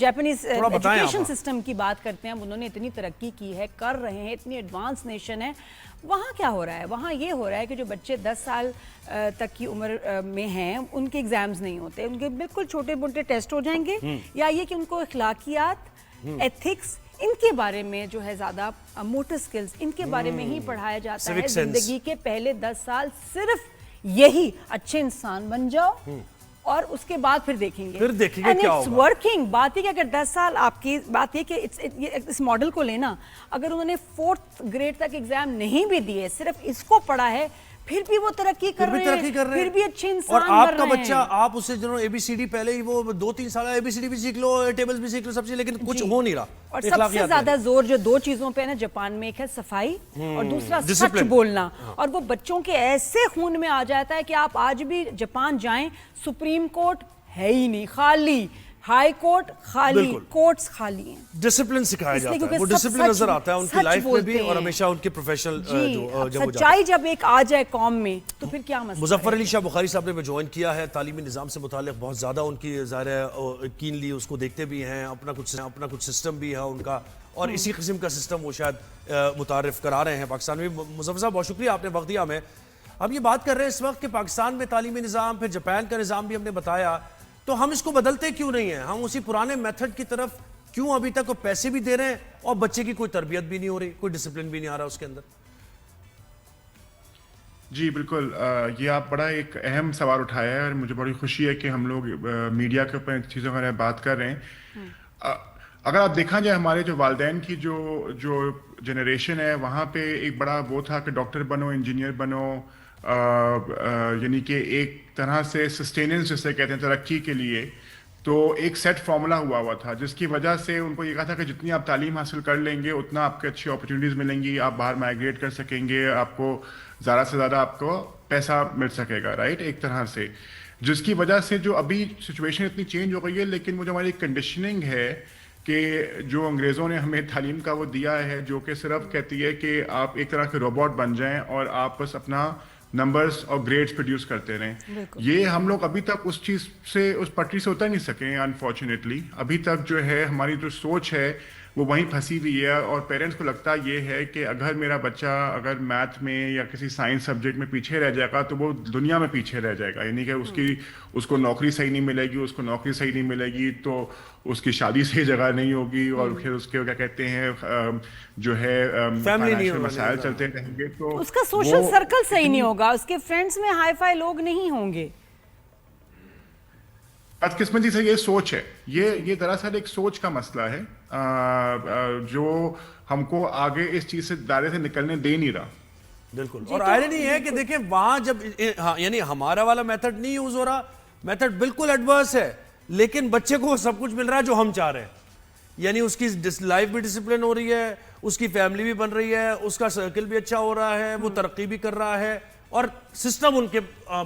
Japanese education system کی بات کرتے ہیں. انہوں نے اتنی ترقی کی ہے, کر رہے ہیں, اتنی ایڈوانس نیشن ہے. وہاں کیا ہو رہا ہے؟ وہاں یہ ہو رہا ہے کہ جو بچے 10 سال تک کی عمر میں ہیں ان کے ایگزامز نہیں ہوتے, ان کے بالکل چھوٹے موٹے ٹیسٹ ہو جائیں گے, یا یہ کہ ان کو اخلاقیات, ایتھکس, ان کے بارے میں جو ہے زیادہ موٹر سکلز ان کے بارے میں ہی پڑھایا جاتا ہے. زندگی کے پہلے 10 سال صرف یہی اچھے انسان بن جاؤ اور اس کے بعد پھر دیکھیں گے کیا ہوگا. ورکنگ بات ہے کہ اگر 10 سال آپ کی بات ہے کہ اس ماڈل کو لینا, اگر انہوں نے 4th گریڈ تک ایگزام نہیں بھی دیے, صرف اس کو پڑھا ہے, پھر بھی وہ ترقی کر رہے ہیں, پھر بھی اچھے انسان بن رہے ہیں. اور آپ کا بچہ, آپ اسے جو اے بی سی ڈی پہلے ہی وہ 2-3 سال اے بی سی ڈی بھی سیکھ لو, ٹیبلز بھی سیکھ لو, سب چیز, لیکن کچھ ہو نہیں رہا. اور سب سے زیادہ زور جو 2 چیزوں پہ ہے نا جاپان میں, ایک ہے صفائی اور دوسرا سچ بولنا. اور وہ بچوں کے ایسے خون میں آ جاتا ہے کہ آپ آج بھی جاپان جائیں, سپریم کورٹ ہے ہی نہیں, خالی ہائی کورٹ خالی, کورٹس خالی ہیں. ڈسپلن سکھایا جاتا ہے, وہ ڈسپلن نظر آتا ہے ان کی لائف میں بھی اور ہمیشہ ان کے پروفیشنل سچائی جب ایک آ جائے قوم میں تو پھر کیا مسئلہ. مظفر علی شاہ بخاری صاحب نے جوائن کیا ہے, تعلیمی نظام سے متعلق بہت زیادہ ان کی ظاہر ہے کینلی اس کو دیکھتے بھی ہیں, اپنا کچھ سسٹم بھی ہے ان کا, اور اسی قسم کا سسٹم وہ شاید متعارف کرا رہے ہیں پاکستان میں. مظفر صاحب بہت شکریہ, آپ نے وقت دیا ہمیں. ہم یہ بات کر رہے ہیں اس وقت کہ پاکستان میں تعلیمی نظام, پھر جاپان کا نظام بھی ہم نے بتایا, تو ہم اس کو بدلتے کیوں نہیں ہیں؟ ہم اسی پرانے میتھڈ کی طرف کیوں ابھی تک پیسے بھی دے رہے ہیں اور بچے کی کوئی تربیت بھی نہیں ہو رہی, کوئی ڈسپلن بھی نہیں آ رہا اس کے اندر؟ جی بالکل, یہ آپ بڑا ایک اہم سوال اٹھایا ہے اور مجھے بڑی خوشی ہے کہ ہم لوگ میڈیا کے اوپر ان چیزوں کے بارے میں بات کر رہے ہیں. اگر آپ دیکھا جائے ہمارے جو والدین کی جو جنریشن ہے, وہاں پہ ایک بڑا وہ تھا کہ ڈاکٹر بنو, انجینئر بنو, یعنی کہ ایک طرح سے سسٹیننس جسے کہتے ہیں ترقی کے لیے, تو ایک سیٹ فارمولا ہوا تھا جس کی وجہ سے ان کو یہ کہا تھا کہ جتنی آپ تعلیم حاصل کر لیں گے اتنا آپ کے اچھی اپرچونیٹیز ملیں گی, آپ باہر مائیگریٹ کر سکیں گے, آپ کو زیادہ سے زیادہ آپ کو پیسہ مل سکے گا, رائٹ, ایک طرح سے. جس کی وجہ سے جو ابھی سچویشن اتنی چینج ہو گئی ہے, لیکن وہ جو ہماری کنڈیشننگ ہے کہ جو انگریزوں نے ہمیں تعلیم کا وہ دیا ہے, جو کہ صرف کہتی ہے کہ آپ ایک طرح کے روبوٹ بن جائیں اور آپ بس اپنا نمبرز اور گریڈز پروڈیوس کرتے رہیں. یہ ہم لوگ ابھی تک اس چیز سے, اس پٹری سے اتر نہیں سکے ہیں انفارچونیٹلی. ابھی تک جو ہے ہماری جو سوچ ہے وہ وہیں پھنسی ہوئی ہے, اور پیرنٹس کو لگتا یہ ہے کہ اگر میرا بچہ اگر میتھ میں یا کسی سائنس سبجیکٹ میں پیچھے رہ جائے گا تو وہ دنیا میں پیچھے رہ جائے گا, یعنی کہ اس کو نوکری صحیح نہیں ملے گی, اس کو نوکری صحیح نہیں ملے گی تو اس کی شادی صحیح جگہ نہیں ہوگی, اور پھر اس کے کیا کہتے ہیں جو ہے فائنینشیل مسائل چلتے رہیں گے, تو اس کا سوشل سرکل صحیح نہیں ہوگا, اس کے فرینڈز میں ہائی فائی لوگ نہیں ہوں گے. بدقسمتی سے یہ سوچ ہے, یہ دراصل ایک سوچ کا مسئلہ ہے جو ہم کو آگے اس چیز سے دائرے سے نکلنے دے نہیں رہا. بالکل, اور آئرنی ہے کہ دیکھیں وہاں جب یعنی ہمارا والا میتھڈ نہیں یوز ہو رہا, میتھڈ بالکل ایڈورس ہے, لیکن بچے کو سب کچھ مل رہا ہے جو ہم چاہ رہے ہیں. یعنی اس کی لائف بھی ڈسپلن ہو رہی ہے, اس کی فیملی بھی بن رہی ہے, اس کا سرکل بھی اچھا ہو رہا ہے, وہ ترقی بھی کر رہا ہے, اور سسٹم ان کے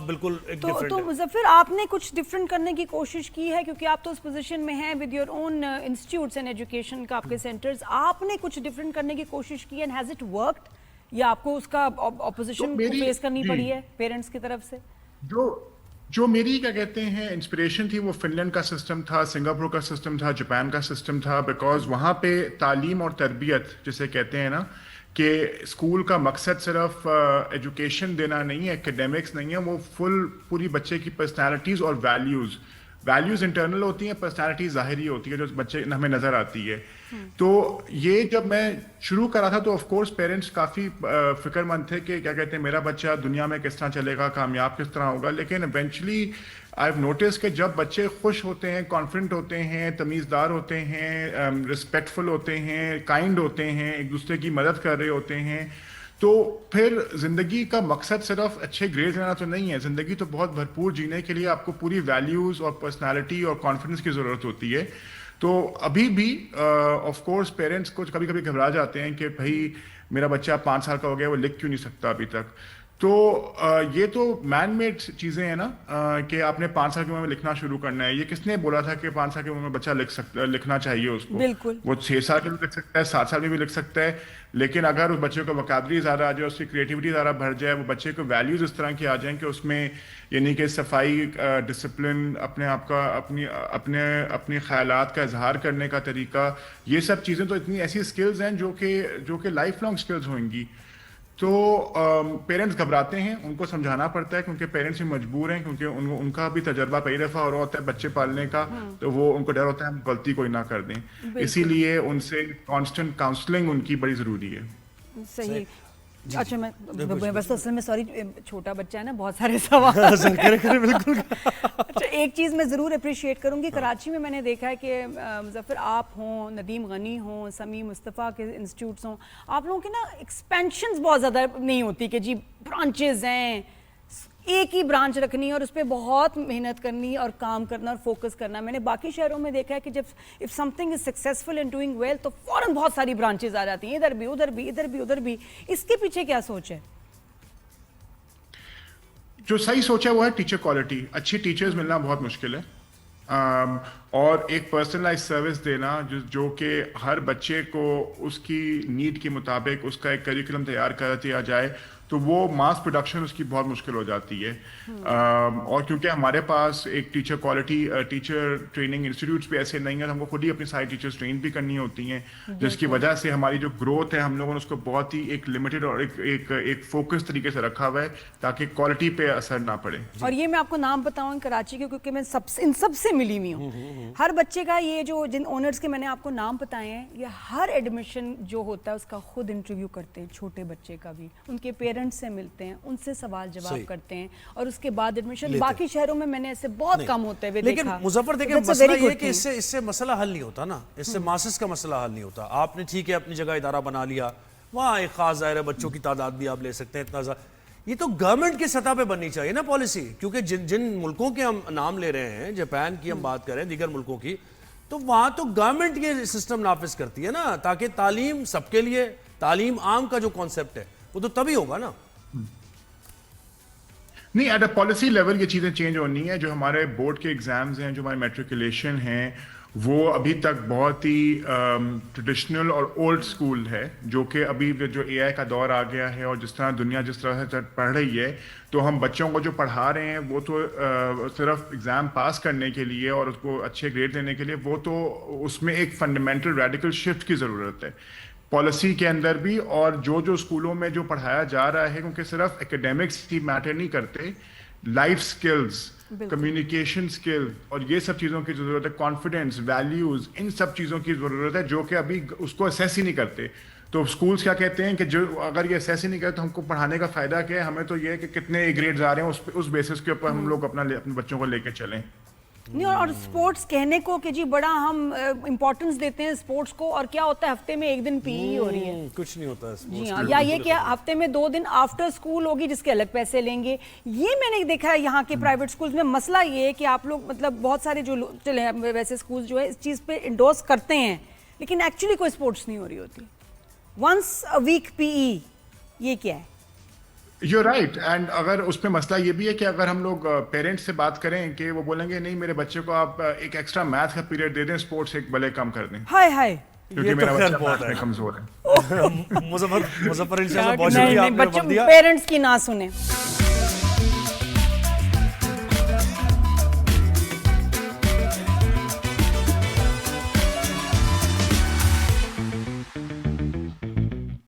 بالکل ایک ڈیفرنٹ ہے. تو مظفر, آپ نے کچھ ڈیفرنٹ کرنے کی کوشش کی ہے, کیونکہ آپ تو اس پوزیشن میں ہیں with your own institutes and education کا آپ کے سینٹرز, آپ نے کچھ ڈیفرنٹ کرنے کی کوشش کی, اینڈ ہیز اٹ ورکڈ, یا آپ کو اس کا اپوزیشن کو فیس کرنی پڑی ہے پیرنٹس کی طرف سے؟ جو میری کیا کہتے ہیں انسپریشن تھی وہ فن لینڈ کا سسٹم تھا, سنگاپور کا سسٹم تھا, جاپان کا سسٹم تھا, بیکاز وہاں پہ تعلیم اور تربیت جسے کہتے ہیں نا کہ اسکول کا مقصد صرف ایجوکیشن دینا نہیں ہے, ایکیڈیمکس نہیں ہے, وہ پوری بچے کی پرسنالٹیز اور ویلیوز انٹرنل ہوتی ہیں, پرسنالٹی ظاہری ہوتی ہے جو بچے ہمیں نظر آتی ہے. تو یہ جب میں شروع کرا تھا تو آف کورس پیرنٹس کافی فکر مند تھے کہ کیا کہتے ہیں میرا بچہ دنیا میں کس طرح چلے گا, کامیاب کس طرح ہوگا. لیکن ایونچولی آئی ہیو نوٹس کہ جب بچے خوش ہوتے ہیں, کانفیڈنٹ ہوتے ہیں, تمیزدار ہوتے ہیں, رسپیکٹفل ہوتے ہیں, کائنڈ ہوتے ہیں, ایک دوسرے کی مدد کر رہے ہوتے ہیں, تو پھر زندگی کا مقصد صرف اچھے گریڈ لینا تو نہیں ہے. زندگی تو بہت بھرپور جینے کے لیے آپ کو پوری ویلیوز اور پرسنالٹی اور کانفیڈنس کی ضرورت ہوتی ہے. تو ابھی بھی آف کورس پیرنٹس کو کبھی کبھی گھبرا جاتے ہیں کہ بھائی میرا بچہ 5 سال کا ہو گیا, وہ لکھ کیوں نہیں سکتا ابھی تک. تو یہ تو مین میڈ چیزیں ہیں نا کہ آپ نے 5 سال کی عمر میں لکھنا شروع کرنا ہے. یہ کس نے بولا تھا کہ 5 سال کی عمر میں بچہ لکھنا چاہیے اس کو؟ بالکل. وہ 6 سال میں بھی لکھ سکتا ہے, 7 سال میں بھی لکھ سکتا ہے, لیکن اگر اس بچے کو وکابلری زیادہ آ جائے, اس کی کریٹیوٹی زیادہ بڑھ جائے, وہ بچے کو ویلیوز اس طرح کی آ جائیں کہ اس میں یعنی کہ صفائی, ڈسپلن, اپنے آپ کا اپنے خیالات کا اظہار کرنے کا طریقہ, یہ سب چیزیں تو اتنی ایسی اسکلز ہیں جو کہ لائف لانگ اسکلز ہوئیں گی. تو پیرنٹس گھبراتے ہیں, ان کو سمجھانا پڑتا ہے کیونکہ پیرنٹس بھی مجبور ہیں, کیونکہ ان کا بھی تجربہ کئی دفعہ ہو رہا ہوتا ہے بچے پالنے کا, تو وہ ان کو ڈر ہوتا ہے ہم غلطی کوئی نہ کر دیں. اسی لیے ان سے کانسٹنٹ کاؤنسلنگ ان کی بڑی ضروری ہے. صحیح. اچھا میں بس اصل میں سوری چھوٹا بچہ ہے نا, بہت سارے سوال. بالکل. اچھا ایک چیز میں ضرور اپریشیٹ کروں گی, کراچی میں نے دیکھا ہے کہ مظفر آپ ہوں, ندیم غنی ہوں, سمی مصطفیٰ کے انسٹیٹیوٹس ہوں, آپ لوگوں کی نا ایکسپینشنز بہت زیادہ نہیں ہوتی کہ جی برانچز ہیں, ایک ہی برانچ رکھنی اور اس پہ بہت محنت کرنی اور کام کرنا اور فوکس کرنا. میں نے باقی شہروں میں دیکھا ہے کہ جب if something is successful and doing well تو فوراً بہت ساری برانچز آ جاتی ہیں, ادھر بھی ادھر بھی ادھر بھی ادھر بھی. اس کے پیچھے کیا سوچ ہے؟ جو صحیح سوچ ہے وہ ہے ٹیچر کوالٹی. اچھی ٹیچرز ملنا بہت مشکل ہے, اور ایک پرسنلائز سروس دینا جو کہ ہر بچے کو اس کی نیڈ کے مطابق اس کا ایک کریکولم تیار کر دیا جائے, تو وہ ماس پروڈکشن اس کی بہت مشکل ہو جاتی ہے. اور کیونکہ ہمارے پاس ایک teacher quality teacher training institutes بھی ایسے نہیں ہیں, ہم کو خود ہی اپنی ساری ٹیچرز ٹرین بھی کرنی ہوتی ہیں, جس کی وجہ سے ہماری جو گروتھ ہے ہم لوگوں نے اس کو بہت ہی ایک لمیٹڈ اور ایک فوکس طریقے سے رکھا ہوا ہے تاکہ کوالٹی پہ اثر نہ پڑے. اور یہ میں آپ کو نام بتاؤں کراچی کے, کیونکہ میں ان سب سے ملی ہوئی ہوں. ہر بچے کا یہ جو جن اونرز کے میں نے آپ کو نام بتائے ہیں, یہ ہر ایڈمیشن جو ہوتا ہے اس کا خود انٹرویو کرتے ہیں, چھوٹے بچے کا بھی, ان کے پیرنٹس سے ملتے ہیں, ان سے سوال جواب کرتے ہیں, اور اس کے بعد ایڈمیشن. باقی شہروں میں نے ایسے بہت کم ہوتے ہوئے دیکھا. لیکن مظفر دیکھیں مسئلہ یہ ہے کہ اس سے مسئلہ حل نہیں ہوتا نا, اس سے ماسس کا مسئلہ حل نہیں ہوتا. آپ نے ٹھیک ہے اپنی جگہ ادارہ بنا لیا, وہاں ایک خاص ظاہر ہے بچوں کی تعداد بھی آپ لے سکتے ہیں اتنا زیادہ. یہ تو گورنمنٹ کی سطح پہ بننی چاہیے نا پالیسی, کیونکہ جن ملکوں کے ہم نام لے رہے ہیں, جاپان کی ہم بات کریں, دیگر ملکوں کی, تو وہاں تو گورنمنٹ یہ سسٹم نافذ کرتی ہے نا, تاکہ تعلیم سب کے لیے, تعلیم عام کا جو کانسیپٹ ہے وہ تو تبھی ہوگا نا. نہیں, ایٹ اے پالیسی لیول یہ چیزیں چینج ہونی ہیں. جو ہمارے بورڈ کے ایگزامز ہیں, جو ہمارے میٹریکولیشن ہیں, وہ ابھی تک بہت ہی ٹریڈیشنل اور اولڈ سکول ہے, جو کہ ابھی جو اے آئی کا دور آ گیا ہے اور جس طرح دنیا جس طرح سے پڑھ رہی ہے, تو ہم بچوں کو جو پڑھا رہے ہیں وہ تو صرف ایگزام پاس کرنے کے لیے اور اس کو اچھے گریڈ دینے کے لیے, وہ تو اس میں ایک فنڈامنٹل ریڈیکل شفٹ کی ضرورت ہے پالیسی کے اندر بھی. اور جو اسکولوں میں جو پڑھایا جا رہا ہے, کیونکہ صرف ایکیڈیمکس ہی میٹر نہیں کرتے, لائف سکلز, کمیونیکیشن سکل, اور یہ سب چیزوں کی ضرورت ہے, کانفیڈنس, ویلیوز, ان سب چیزوں کی ضرورت ہے جو کہ ابھی اس کو اسیس ہی نہیں کرتے. تو اسکولس کیا کہتے ہیں کہ جو اگر یہ اسیس ہی نہیں کرتے تو ہم کو پڑھانے کا فائدہ کیا ہے, ہمیں تو یہ ہے کہ کتنے گریڈز آ رہے ہیں اس بیسس کے اوپر ہم لوگ اپنے بچوں کو لے کے چلیں. نہیں, اور اسپورٹس کہنے کو کہ جی بڑا ہم امپورٹنس دیتے ہیں اسپورٹس کو, اور کیا ہوتا ہے ہفتے میں ایک دن پی ای ہو رہی ہے, کچھ نہیں ہوتا جی ہاں, یا یہ کہ ہفتے میں 2 دن آفٹر اسکول ہوگی جس کے الگ پیسے لیں گے. یہ میں نے دیکھا ہے یہاں کے پرائیویٹ اسکولز میں. مسئلہ یہ ہے کہ آپ لوگ مطلب بہت سارے جو چلے ویسے اسکولز جو ہے اس چیز پہ انڈورس کرتے ہیں, لیکن ایکچولی کوئی اسپورٹس نہیں ہو رہی ہوتی. ونس اے ویک پی ای, یہ کیا ہے؟ You right. اینڈ اگر اس پہ مسئلہ یہ بھی ہے کہ اگر ہم لوگ پیرنٹس سے بات کریں کہ وہ بولیں گے نہیں میرے بچے کو آپ ایک ایکسٹرا میتھ کا پیریڈ دے دیں, اسپورٹس ایک بھلے کم کر دیں, ہائے ہائے, کیونکہ میرا بچہ میتھ میں کمزور ہے. مظفر انشاءاللہ بہت شکریہ, آپ نے وقت دیا. پیرنٹس کی نہ سنیں.